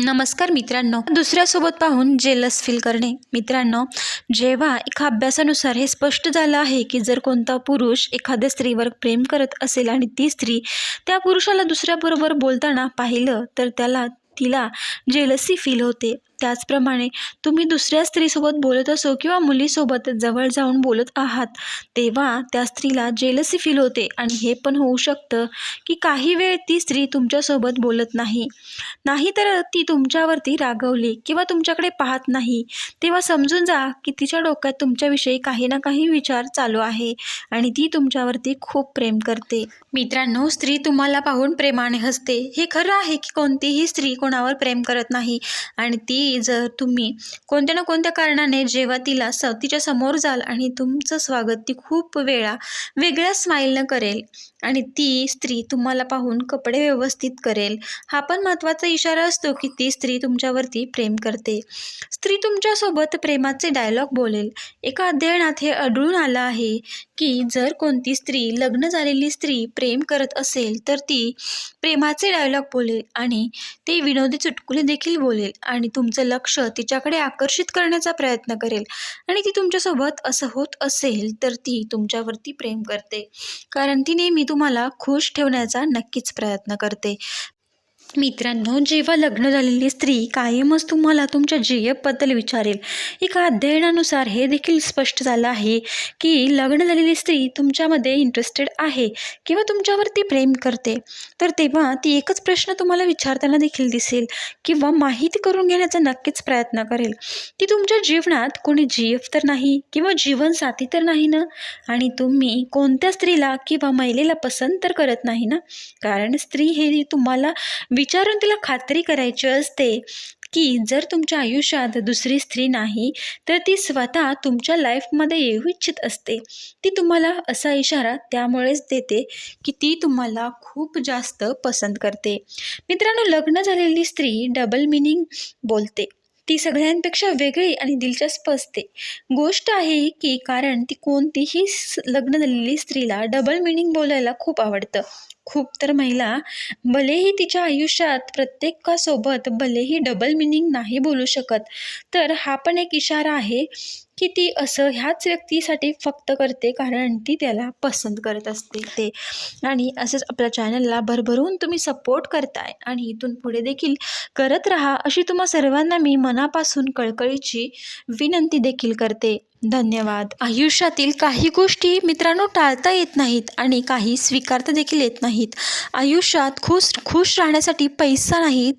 नमस्कार मित्रांनो, दुसऱ्यासोबत पाहून जेलस फील करणे. मित्रांनो, जेव्हा एका अभ्यासानुसार हे स्पष्ट झालं आहे की जर कोणता पुरुष एखाद्या स्त्रीवर प्रेम करत असेल आणि ती स्त्री त्या पुरुषाला दुसऱ्याबरोबर बोलताना पाहिलं तर तिला जेलसी फील होते. त्याचप्रमाणे तुम्ही दुसऱ्या स्त्रीसोबत बोलत असो किंवा मुलीसोबत जवळ जाऊन बोलत आहात तेव्हा त्या स्त्रीला जेलसी फील होते. आणि हे पण होऊ शकतं की काही वेळ ती स्त्री तुमच्यासोबत बोलत नाही तर ती तुमच्यावरती रागवली किंवा तुमच्याकडे पाहत नाही, तेव्हा समजून जा की तिच्या डोक्यात तुमच्याविषयी काही ना काही विचार चालू आहे आणि ती तुमच्यावरती खूप प्रेम करते. मित्रांनो, स्त्री तुम्हाला पाहून प्रेमाने हसते. हे खरं आहे की कोणतीही स्त्री कोणावर प्रेम करत नाही आणि ती जर तुम्ही कोणत्या ना कोणत्या कारणाने जेव्हा तिच्या समोर जाल आणि तुमचं स्वागत ती खूप वेळा वेगळ्या स्माईलनं करेल आणि ती स्त्री तुम्हाला पाहून कपडे व्यवस्थित करेल, हा पण महत्त्वाचा इशारा असतो की ती स्त्री तुमच्यावरती प्रेम करते. स्त्री तुमच्यासोबत प्रेमाचे डायलॉग बोलेल. एका अध्ययनात हे आढळून आलं आहे की जर कोणती स्त्री, लग्न झालेली स्त्री प्रेम करत असेल तर ती प्रेमाचे डायलॉग बोलेल आणि ते विनोदी चुटकुले देखील बोलेल आणि तुमचं लक्ष तिच्याकडे आकर्षित करण्याचा प्रयत्न करेल. आणि ती तुमच्यासोबत असं होत असेल तर ती तुमच्यावरती प्रेम करते, कारण ती नेहमी तुम्हाला खुश ठेवण्याचा नक्कीच प्रयत्न करते. मित्रांनो, जेव्हा लग्न झालेली स्त्री कायमच तुम्हाला तुमच्या जीएफबद्दल विचारेल. एका अध्ययनानुसार हे देखील स्पष्ट झालं आहे की लग्न झालेली स्त्री तुमच्यामध्ये इंटरेस्टेड आहे किंवा तुमच्यावरती प्रेम करते तर तेव्हा ती एकच प्रश्न तुम्हाला विचारताना देखील दिसेल किंवा माहिती करून घेण्याचा नक्कीच प्रयत्न करेल. ती तुमच्या जीवनात कोणी जीएफ तर नाही किंवा जीवनसाथी तर नाही ना, आणि तुम्ही कोणत्या स्त्रीला किंवा महिलेला पसंत तर करत नाही ना, कारण स्त्री हे तुम्हाला विचारून तिला खात्री करायची असते की जर तुमच्या आयुष्यात दुसरी स्त्री नाही तर ती स्वतः तुमच्या लाईफमध्ये येऊ इच्छित असते. ती तुम्हाला असा इशारा त्यामुळेच देते की ती तुम्हाला खूप जास्त पसंत करते. मित्रांनो, लग्न झालेली स्त्री डबल मिनिंग बोलते. ती सगळ्यांपेक्षा वेगळी आणि दिलचस्प असते. गोष्ट आहे की कारण ती कोणतीही लग्न झालेली स्त्रीला डबल मिनिंग बोलायला खूप आवडतं. खूप तर महिला भलेही तिच्या आयुष्यात प्रत्येकासोबत भलेही डबल मिनिंग नाही बोलू शकत, तर हा पण एक इशारा आहे की ती असं ह्याच व्यक्तीसाठी फक्त करते कारण ती त्याला पसंत करत असते ते. आणि असंच आपल्या चॅनलला भरभरून तुम्ही सपोर्ट करताय आणि इथून पुढे देखील करत राहा अशी तुम्हा सर्वांना मी मनापासून कळकळीची विनंती देखील करते. धन्यवाद. आयुष्यातील काही गोष्टी मित्रांनो टाळता येत नाहीत आणि काही स्वीकारता देखील येत नाहीत. आयुष्यात खुश राहण्यासाठी पैसा नाही